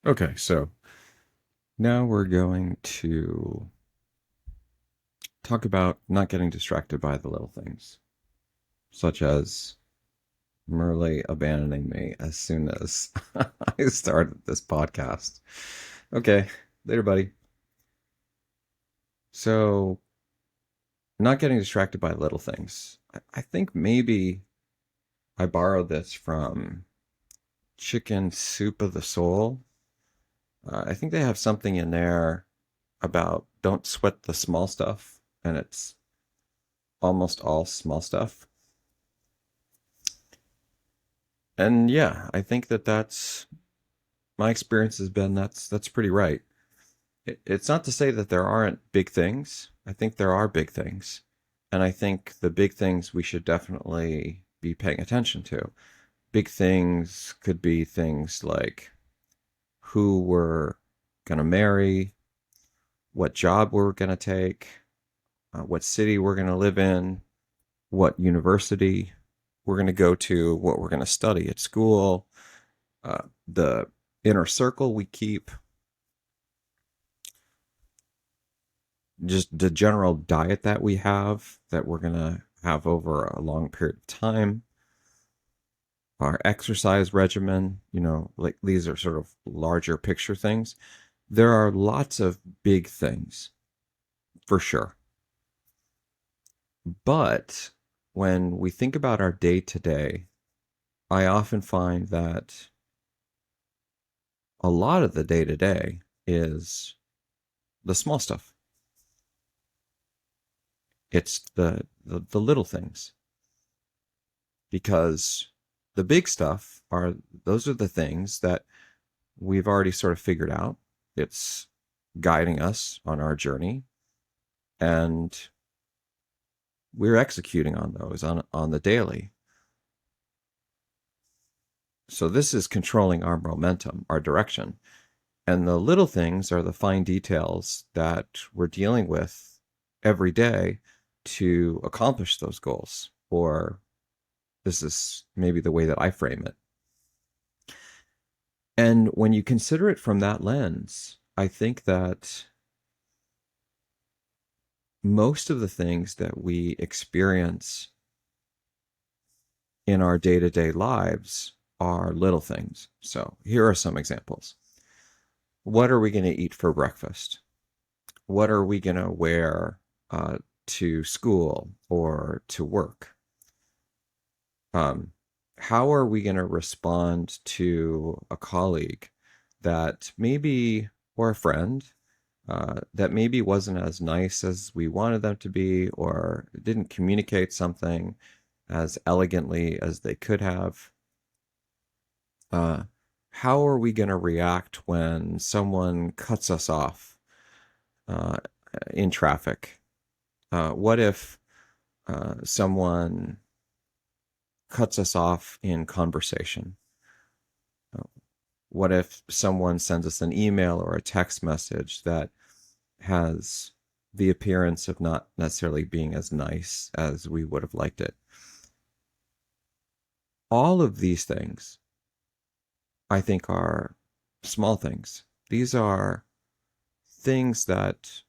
Okay, so now we're going to talk about not getting distracted by the little things, such as merely abandoning me as soon as I started this podcast. Okay, later, buddy. So, not getting distracted by little things. I think maybe I borrowed this from Chicken Soup of the Soul. I think they have something in there about don't sweat the small stuff, and it's almost all small stuff. And yeah, I think that's my experience has been that's pretty right. It's not to say that there aren't big things. I think there are big things. And I think the big things we should definitely be paying attention to. Big things could be things like who we're going to marry, what job we're going to take, what city we're going to live in, what university we're going to go to, what we're going to study at school, the inner circle we keep, just the general diet that we have that we're going to have over a long period of time, our exercise regimen, like these are sort of larger picture things. There are lots of big things for sure. But when we think about our day to day, I often find that a lot of the day to day is the small stuff. It's the little things because the big stuff are those are the things that we've already sort of figured out. It's guiding us on our journey, and we're executing on those on the daily. So this is controlling our momentum, our direction. And the little things are the fine details that we're dealing with every day to accomplish those goals. Or this is maybe the way that I frame it. And when you consider it from that lens, I think that most of the things that we experience in our day to day lives are little things. So here are some examples. What are we going to eat for breakfast? What are we going to wear to school or to work? Um, how are we going to respond to a colleague that maybe, or a friend that maybe wasn't as nice as we wanted them to be, or didn't communicate something as elegantly as they could have? Uh, how are we going to react when someone cuts us off uh, in traffic? What if someone cuts us off in conversation? Uh, what if someone sends us an email or a text message that has the appearance of not necessarily being as nice as we would have liked it? All of these things, I think, are small things. These are things that,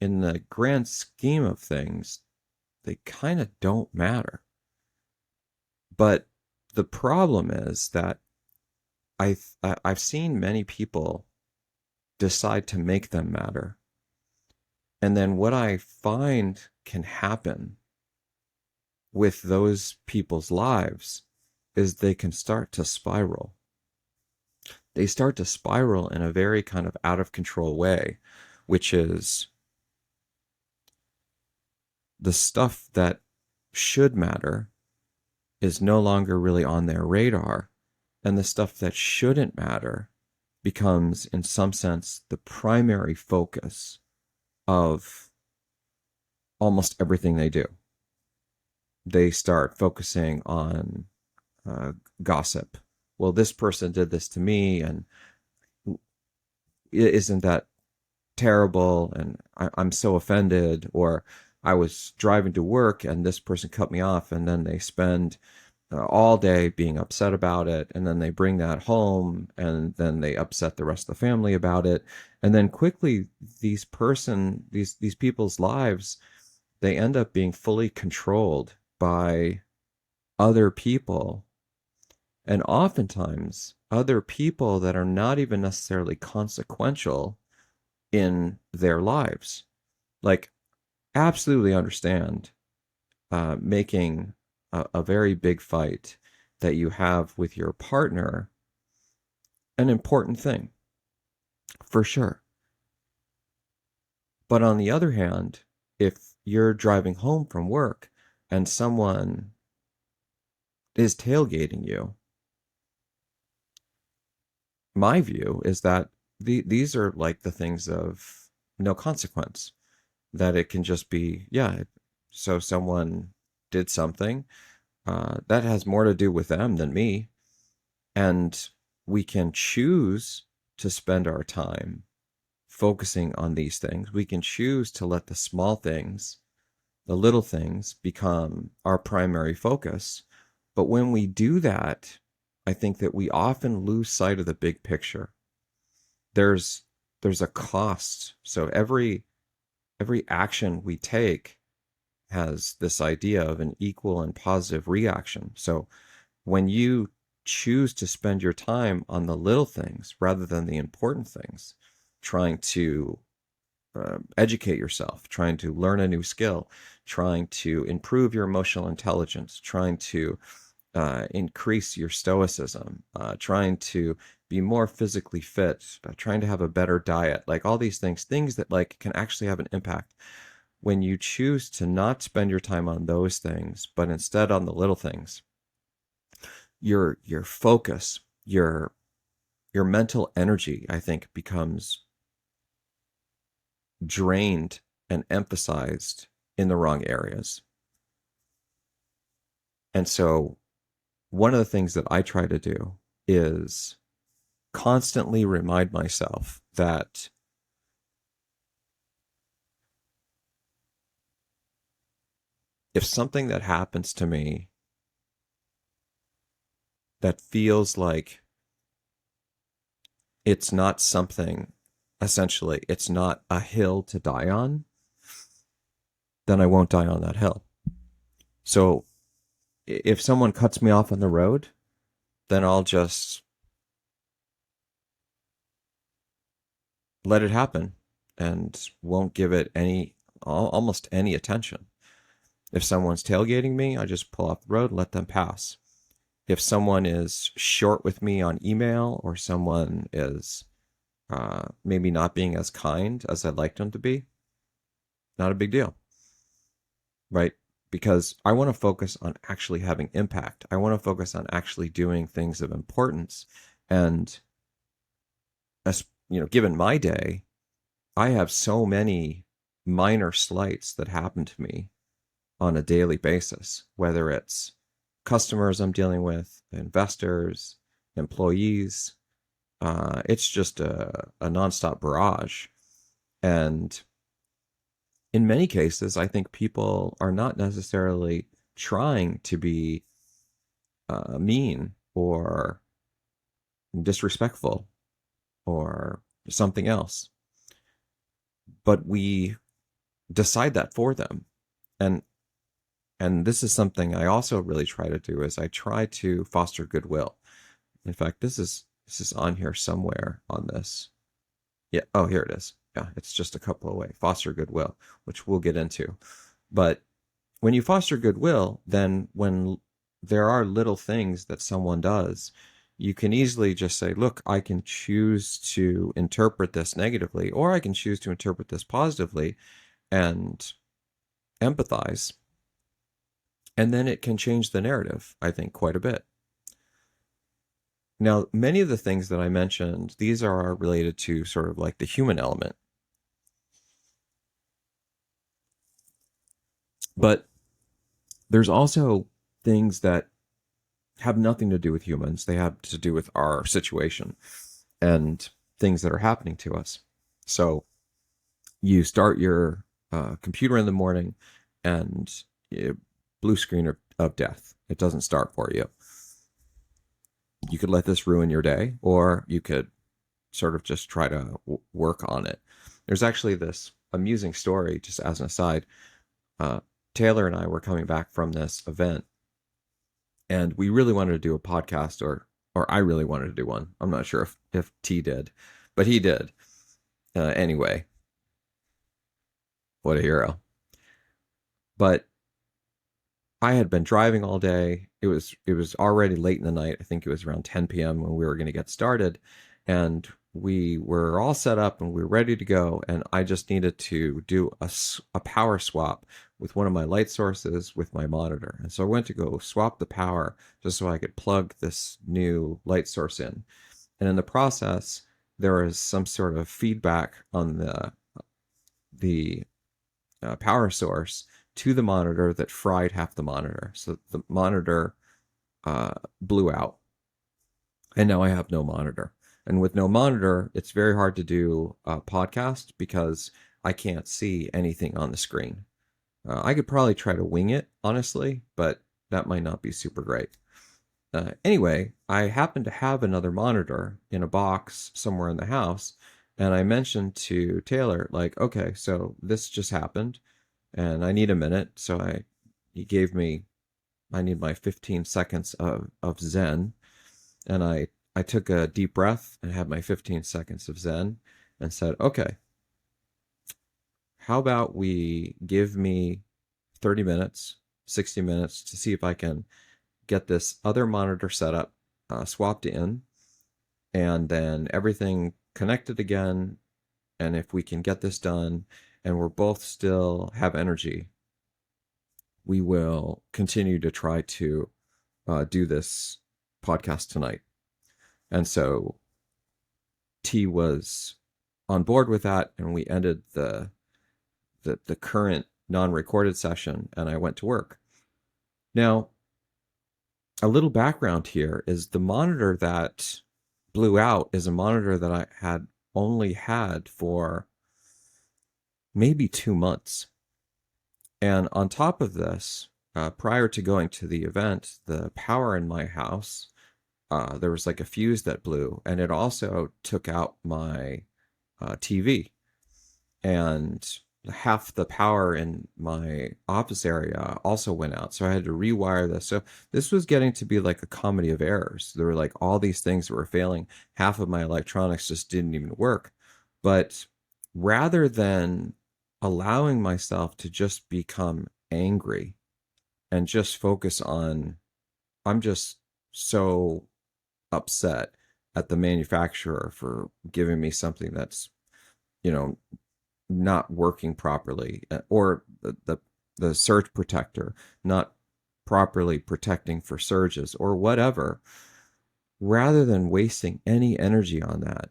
in the grand scheme of things, they kind of don't matter. But the problem is that I've seen many people decide to make them matter. And then what I find can happen with those people's lives is they can start to spiral. They start to spiral in a very kind of out of control way, which is the stuff that should matter is no longer really on their radar. And the stuff that shouldn't matter becomes, in some sense, the primary focus of almost everything they do. They start focusing on gossip. Well, this person did this to me, and isn't that terrible? And I'm so offended. Or I was driving to work and this person cut me off, and then they spend all day being upset about it, and then they bring that home, and then they upset the rest of the family about it, and then quickly these people's lives, they end up being fully controlled by other people, and oftentimes other people that are not even necessarily consequential in their lives. Like, absolutely understand making a very big fight that you have with your partner an important thing, for sure. But on the other hand, if you're driving home from work and someone is tailgating you, my view is that these are like the things of no consequence, that it can just be, yeah, so someone did something that has more to do with them than me. And we can choose to spend our time focusing on these things. We can choose to let the small things, the little things, become our primary focus. But when we do that, I think that we often lose sight of the big picture. There's there's a cost. So every action we take has this idea of an equal and positive reaction. So when you choose to spend your time on the little things rather than the important things, trying to educate yourself, trying to learn a new skill, trying to improve your emotional intelligence, trying to increase your stoicism, trying to be more physically fit, trying to have a better diet, like all these things that like can actually have an impact. When you choose to not spend your time on those things, but instead on the little things, your focus, your mental energy, I think, becomes drained and emphasized in the wrong areas. And so one of the things that I try to do is constantly remind myself that if something that happens to me that feels like it's not something, essentially, it's not a hill to die on, then I won't die on that hill. So if someone cuts me off on the road, then I'll just let it happen and won't give it almost any attention. If someone's tailgating me, I just pull off the road and let them pass. If someone is short with me on email, or someone is maybe not being as kind as I'd like them to be, not a big deal, right? Because I want to focus on actually having impact. I want to focus on actually doing things of importance. And as given my day, I have so many minor slights that happen to me on a daily basis, whether it's customers I'm dealing with, investors, employees. It's just a nonstop barrage. And in many cases, I think people are not necessarily trying to be mean or disrespectful or something else, but we decide that for them. And this is something I also really try to do, is I try to foster goodwill. In fact, this is on here somewhere on this. Yeah, oh, here it is. Yeah, it's just a couple away. Foster goodwill, which we'll get into. But when you foster goodwill, then when there are little things that someone does, you can easily just say, look, I can choose to interpret this negatively, or I can choose to interpret this positively and empathize. And then it can change the narrative, I think, quite a bit. Now, many of the things that I mentioned, these are related to sort of like the human element. But there's also things that have nothing to do with humans. They have to do with our situation and things that are happening to us. So you start your computer in the morning, and blue screen of death. It doesn't start for you. You could let this ruin your day, or you could sort of just try to work on it. There's actually this amusing story, just as an aside. Uh, Taylor and I were coming back from this event, and we really wanted to do a podcast, or I really wanted to do one. I'm not sure if T did, but he did. Anyway, what a hero. But I had been driving all day. It was already late in the night. I think it was around 10 p.m. when we were going to get started, and we were all set up and we were ready to go. And I just needed to do a power swap with one of my light sources with my monitor. And so I went to go swap the power just so I could plug this new light source in. And in the process, there was some sort of feedback on the power source to the monitor that fried half the monitor. So the monitor blew out, and now I have no monitor. And with no monitor, it's very hard to do a podcast because I can't see anything on the screen. I could probably try to wing it, honestly, but that might not be super great. Anyway, I happen to have another monitor in a box somewhere in the house, and I mentioned to Taylor, like, okay, so this just happened, and I need a minute. So he gave me, I need my 15 seconds of Zen. And I took a deep breath and had my 15 seconds of Zen and said, okay, how about we give me 30 minutes, 60 minutes to see if I can get this other monitor set up, swapped in, and then everything connected again. And if we can get this done and we're both still have energy, we will continue to try to do this podcast tonight. And so T was on board with that, and we ended the current non-recorded session, and I went to work. Now, a little background here is the monitor that blew out is a monitor that I had only had for maybe 2 months. And on top of this, prior to going to the event, the power in my house, there was like a fuse that blew, and it also took out my TV. And half the power in my office area also went out. So I had to rewire this. So this was getting to be like a comedy of errors. There were like all these things that were failing. Half of my electronics just didn't even work. But rather than allowing myself to just become angry and just focus on, I'm just so upset at the manufacturer for giving me something that's, you know, not working properly, or the surge protector not properly protecting for surges or whatever. Rather than wasting any energy on that,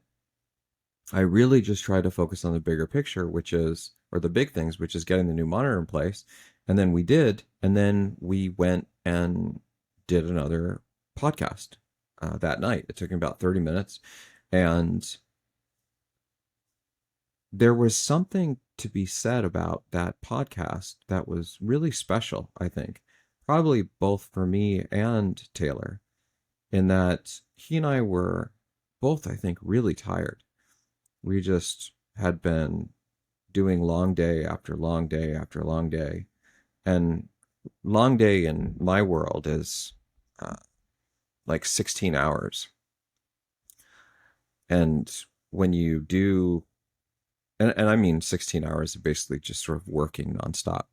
I really just try to focus on the bigger picture, which is, or the big things, which is getting the new monitor in place. And then we did, and then we went and did another podcast that night. It took me about 30 minutes, and there was something to be said about that podcast that was really special, I think, probably both for me and Taylor, in that he and I were both, I think, really tired. We just had been doing long day after long day after long day. And long day in my world is uh, like 16 hours. And when you do, and I mean 16 hours of basically just sort of working nonstop.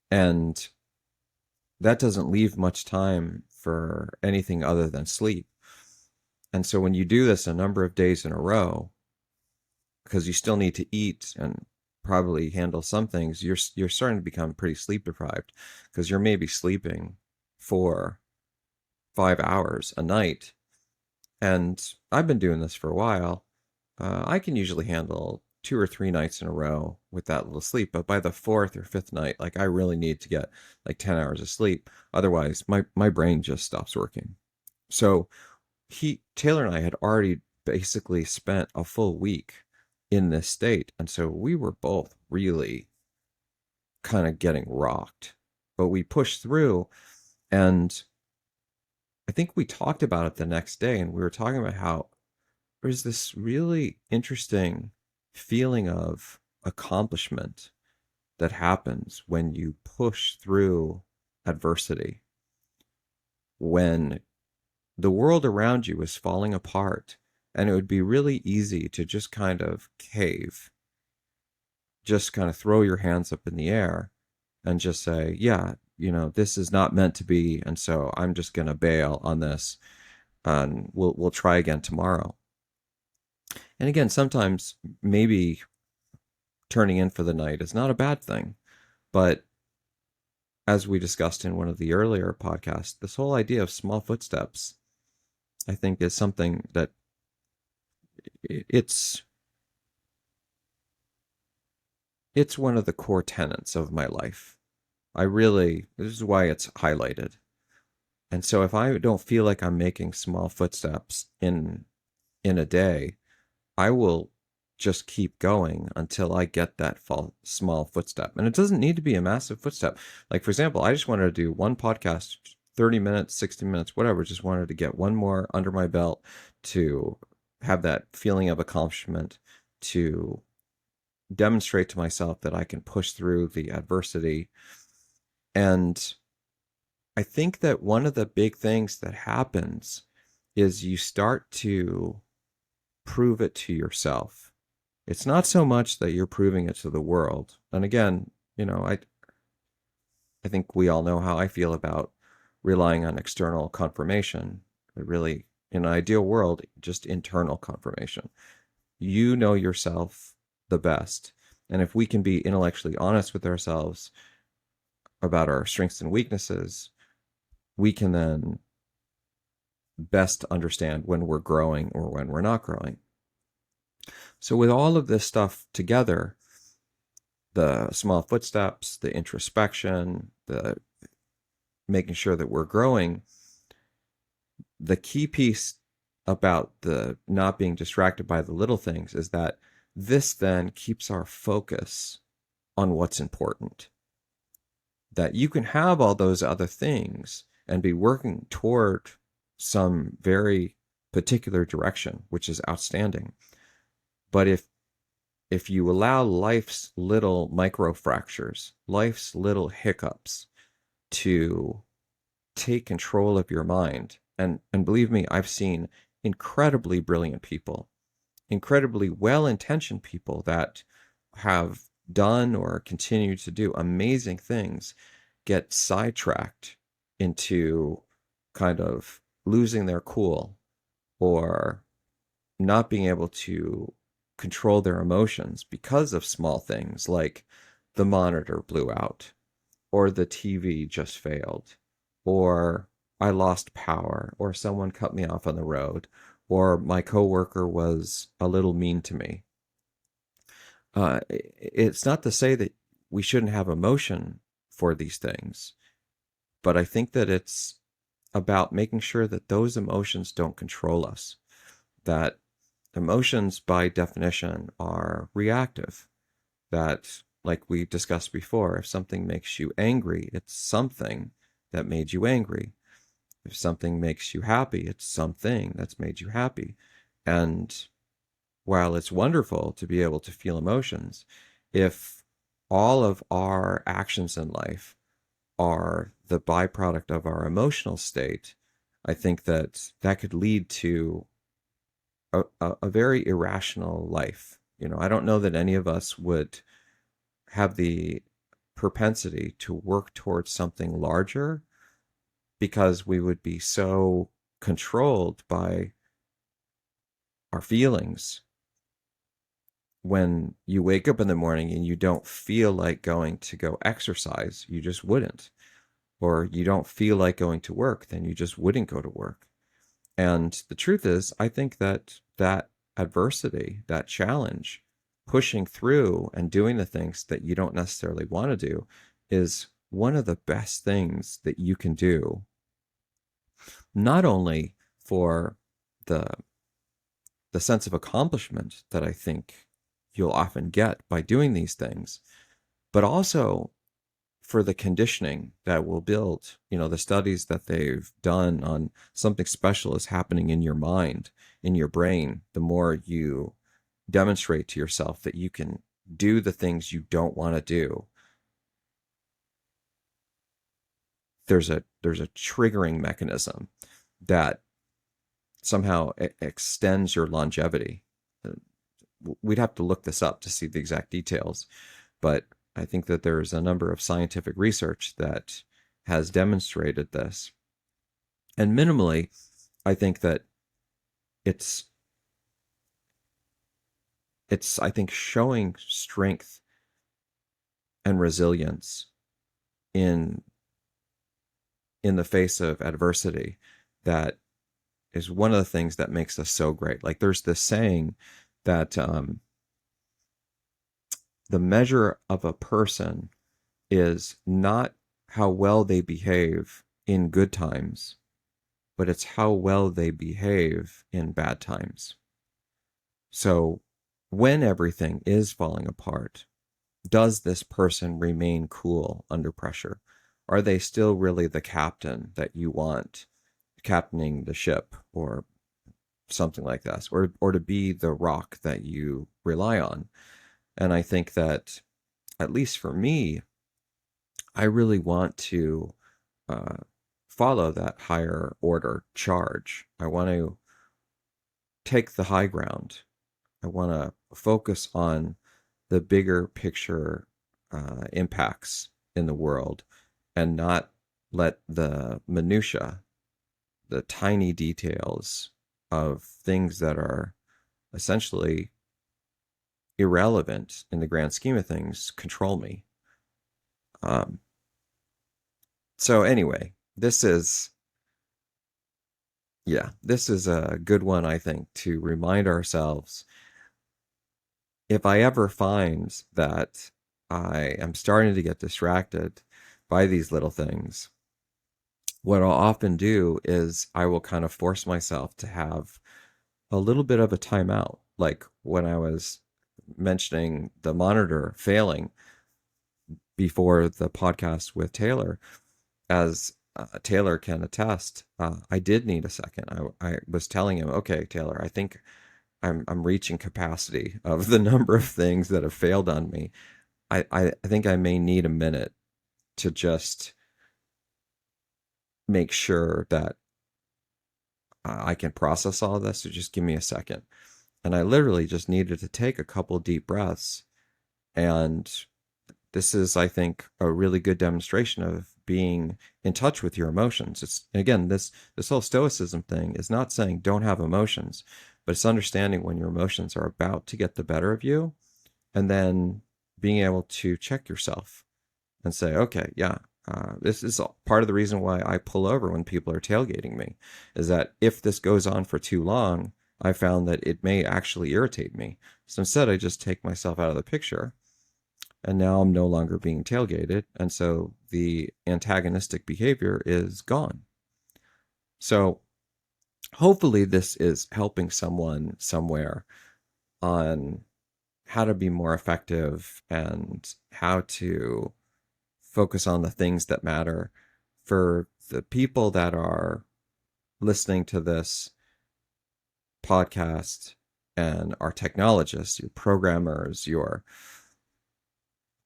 And that doesn't leave much time for anything other than sleep. And so when you do this a number of days in a row, because you still need to eat and probably handle some things, you're starting to become pretty sleep deprived, because you're maybe sleeping for 5 hours a night. And I've been doing this for a while. I can usually handle 2 or 3 nights in a row with that little sleep, but by the fourth or fifth night, like I really need to get like 10 hours of sleep. Otherwise, my brain just stops working. So Taylor and I had already basically spent a full week in this state. And so we were both really kind of getting rocked. but we push through. And I think we talked about it the next day, and we were talking about how there's this really interesting feeling of accomplishment that happens when you push through adversity, when the world around you is falling apart, and it would be really easy to just kind of cave, just kind of throw your hands up in the air and just say, yeah, this is not meant to be, and so I'm just going to bail on this, and we'll try again tomorrow. And again, sometimes maybe turning in for the night is not a bad thing, but as we discussed in one of the earlier podcasts, this whole idea of small footsteps, I think, is something that it's it's one of the core tenets of my life. This is why it's highlighted. And so if I don't feel like I'm making small footsteps in a day, I will just keep going until I get that small footstep. And it doesn't need to be a massive footstep. Like, for example, I just wanted to do one podcast, 30 minutes, 60 minutes, whatever. Just wanted to get one more under my belt to have that feeling of accomplishment, to demonstrate to myself that I can push through the adversity. And I think that one of the big things that happens is you start to prove it to yourself. It's not so much that you're proving it to the world. And again, I think we all know how I feel about relying on external confirmation. But really, in an ideal world, just internal confirmation. You know yourself the best. And if we can be intellectually honest with ourselves about our strengths and weaknesses, we can then best understand when we're growing or when we're not growing. So with all of this stuff together, the small footsteps, the introspection, the making sure that we're growing, the key piece about the not being distracted by the little things is that this then keeps our focus on what's important. That you can have all those other things and be working toward some very particular direction, which is outstanding. But if you allow life's little micro fractures, life's little hiccups to take control of your mind, and believe me, I've seen incredibly brilliant people, incredibly well-intentioned people that have done or continue to do amazing things get sidetracked into kind of losing their cool or not being able to control their emotions because of small things like the monitor blew out or the TV just failed or I lost power or someone cut me off on the road or my coworker was a little mean to me. It's not to say that we shouldn't have emotion for these things, but I think that it's about making sure that those emotions don't control us, that emotions by definition are reactive, that like we discussed before, if something makes you angry, it's something that made you angry. If something makes you happy, it's something that's made you happy. And while it's wonderful to be able to feel emotions, if all of our actions in life are the byproduct of our emotional state, I think that that could lead to a very irrational life. I don't know that any of us would have the propensity to work towards something larger because we would be so controlled by our feelings. When you wake up in the morning and you don't feel like going to go exercise, you just wouldn't. Or you don't feel like going to work, then you just wouldn't go to work. And the truth is, I think that that adversity, that challenge, pushing through and doing the things that you don't necessarily want to do is one of the best things that you can do, not only for the the sense of accomplishment that I think you'll often get by doing these things, but also for the conditioning that will build, the studies that they've done on something special is happening in your mind, in your brain, the more you demonstrate to yourself that you can do the things you don't want to do. There's a triggering mechanism that somehow extends your longevity. We'd have to look this up to see the exact details, but I think that there's a number of scientific research that has demonstrated this. And minimally, I think that it's I think showing strength and resilience in the face of adversity that is one of the things that makes us so great. Like there's this saying that the measure of a person is not how well they behave in good times, but it's how well they behave in bad times. So when everything is falling apart, does this person remain cool under pressure? Are they still really the captain that you want, captaining the ship or something like this, or to be the rock that you rely on? And I think that, at least for me, I really want to uh, follow that higher order charge. I want to take the high ground. I want to focus on the bigger picture impacts in the world and not let the minutia, the tiny details of things that are essentially irrelevant in the grand scheme of things, control me. Um, so anyway, this is a good one, I think, to remind ourselves. If I ever find that I am starting to get distracted by these little things, what I'll often do is I will kind of force myself to have a little bit of a timeout. Like when I was mentioning the monitor failing before the podcast with Taylor, as Taylor can attest, I did need a second. I was telling him, okay, Taylor, I think I'm reaching capacity of the number of things that have failed on me. I think I may need a minute to just make sure that I can process all this. So just give me a second. And I literally just needed to take a couple deep breaths. And this is, I think, a really good demonstration of being in touch with your emotions. It's, again, this whole stoicism thing is not saying don't have emotions, but it's understanding when your emotions are about to get the better of you, and then being able to check yourself and say, okay, yeah, this is part of the reason why I pull over when people are tailgating me, is that if this goes on for too long, I found that it may actually irritate me. So instead, I just take myself out of the picture, and now I'm no longer being tailgated. And so the antagonistic behavior is gone. So hopefully, this is helping someone somewhere on how to be more effective and how to focus on the things that matter. For the people that are listening to this podcast and are technologists, your programmers, your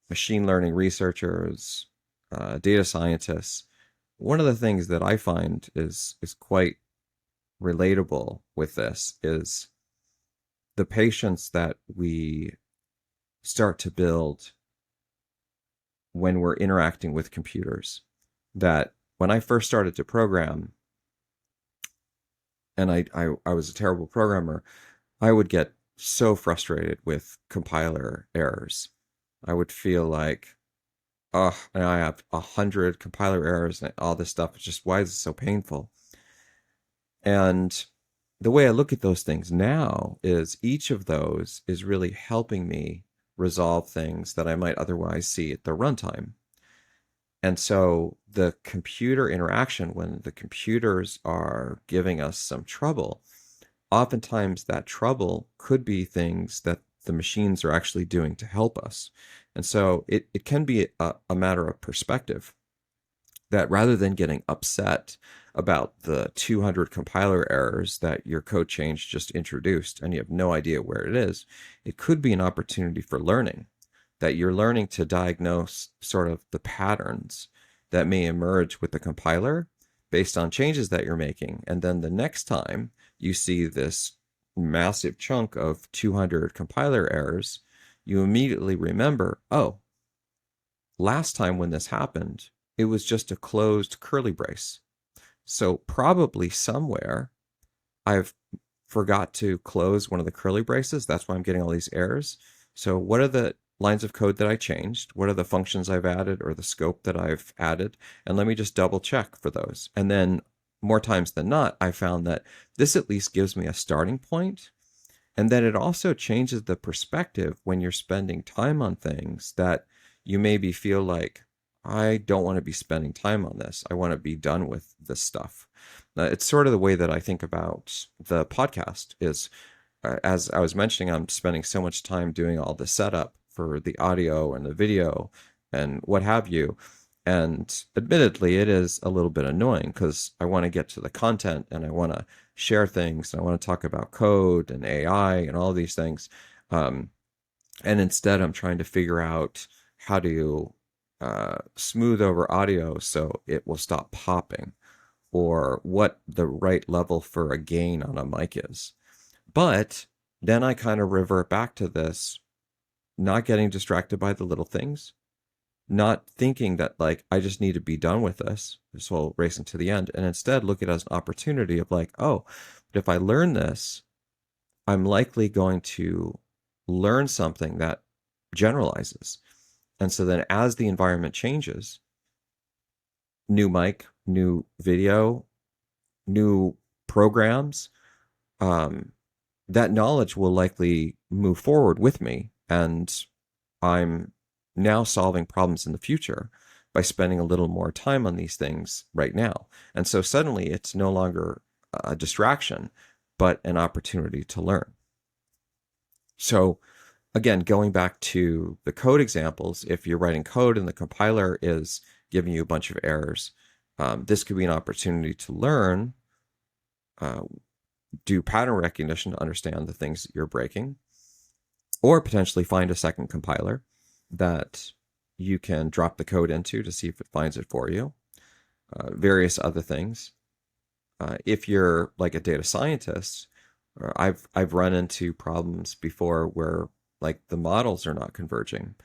machine learning researchers, data scientists, one of the things that I find is quite relatable with this is the patience that we start to build when we're interacting with computers. That when I first started to program, and I was a terrible programmer, I would get so frustrated with compiler errors. I would feel like, oh, and I have 100 compiler errors and all this stuff. It's just, why is it so painful? And the way I look at those things now is each of those is really helping me resolve things that I might otherwise see at the runtime. And so the computer interaction, when the computers are giving us some trouble, oftentimes that trouble could be things that the machines are actually doing to help us. And so it can be a matter of perspective, that rather than getting upset about the 200 compiler errors that your code change just introduced and you have no idea where it is, it could be an opportunity for learning, that you're learning to diagnose sort of the patterns that may emerge with the compiler based on changes that you're making. And then the next time you see this massive chunk of 200 compiler errors, you immediately remember, oh, last time when this happened, it was just a closed curly brace. So probably somewhere I've forgot to close one of the curly braces. That's why I'm getting all these errors. So what are the lines of code that I changed? What are the functions I've added or the scope that I've added? And let me just double check for those. And then more times than not, I found that this at least gives me a starting point. And then it also changes the perspective when you're spending time on things that you maybe feel like, I don't want to be spending time on this. I want to be done with this stuff. It's sort of the way that I think about the podcast is, as I was mentioning, I'm spending so much time doing all the setup for the audio and the video and what have you. And admittedly, it is a little bit annoying because I want to get to the content and I want to share things. And I want to talk about code and AI and all these things. Um, and instead, I'm trying to figure out how to smooth over audio so it will stop popping, or what the right level for a gain on a mic is. But then I kind of revert back to this, not getting distracted by the little things, not thinking that like I just need to be done with this whole racing to the end, and instead look at it as an opportunity of like, oh, but if I learn this, I'm likely going to learn something that generalizes. And so then as the environment changes, new mic, new video, new programs, um, that knowledge will likely move forward with me. And I'm now solving problems in the future by spending a little more time on these things right now. And so suddenly it's no longer a distraction, but an opportunity to learn. So again, going back to the code examples, if you're writing code and the compiler is giving you a bunch of errors, this could be an opportunity to learn, uh, do pattern recognition to understand the things that you're breaking, or potentially find a second compiler that you can drop the code into to see if it finds it for you. Various other things. If you're like a data scientist, I've run into problems before where like the models are not converging.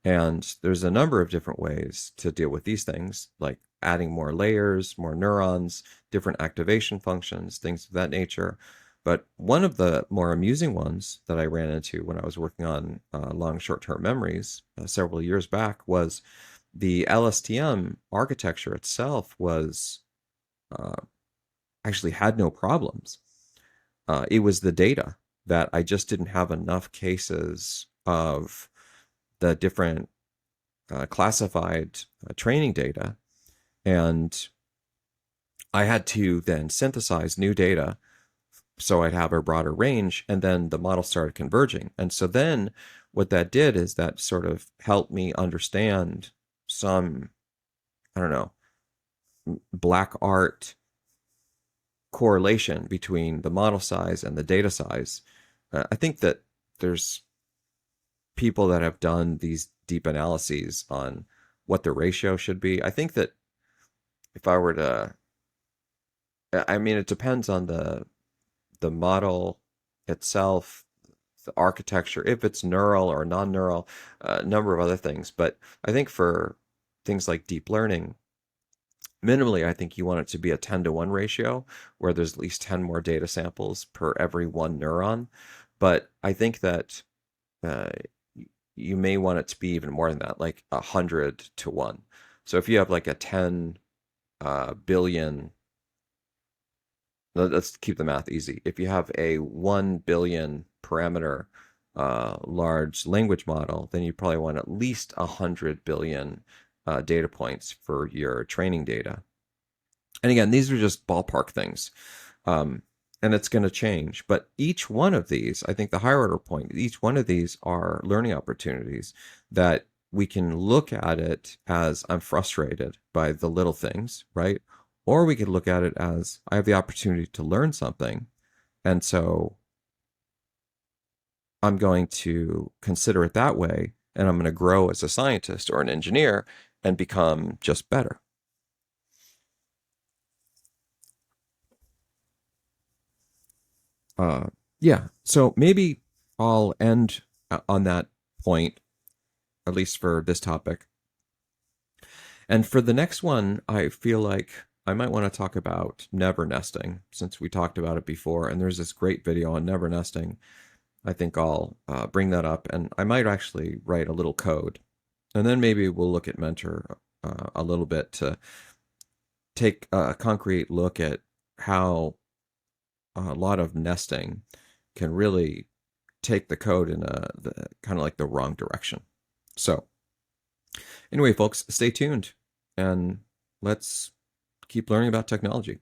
And there's a number of different ways to deal with these things, like adding more layers, more neurons, different activation functions, things of that nature. But one of the more amusing ones that I ran into when I was working on long short-term memories several years back was the LSTM architecture itself was uh, actually had no problems. It was the data that I just didn't have enough cases of the different classified training data. And I had to then synthesize new data so I'd have a broader range. And then the model started converging. And so then what that did is that sort of helped me understand some, I don't know, black art correlation between the model size and the data size. I think that there's people that have done these deep analyses on what the ratio should be. I think that if I were to, I mean, it depends on the model itself, the architecture, if it's neural or non-neural, a number of other things. But I think for things like deep learning, minimally, I think you want it to be a 10-to-1 ratio where there's at least 10 more data samples per every one neuron. But I think that uh, you may want it to be even more than that, like 100-to-1. So if you have like a 10 billion, let's keep the math easy. If you have a 1 billion parameter large language model, then you probably want at least 100 billion data points for your training data. And again, these are just ballpark things. Um, and it's going to change. But each one of these, I think the higher order point, each one of these are learning opportunities that we can look at it as I'm frustrated by the little things, right? Or we could look at it as I have the opportunity to learn something. And so I'm going to consider it that way. And I'm going to grow as a scientist or an engineer and become just better. Uh, yeah. So maybe I'll end on that point, at least for this topic. And for the next one, I feel like I might want to talk about never nesting since we talked about it before. And there's this great video on never nesting. I think I'll bring that up and I might actually write a little code. And then maybe we'll look at Mentor a little bit to take a concrete look at how a lot of nesting can really take the code in the kind of like the wrong direction. So anyway, folks, stay tuned and let's keep learning about technology.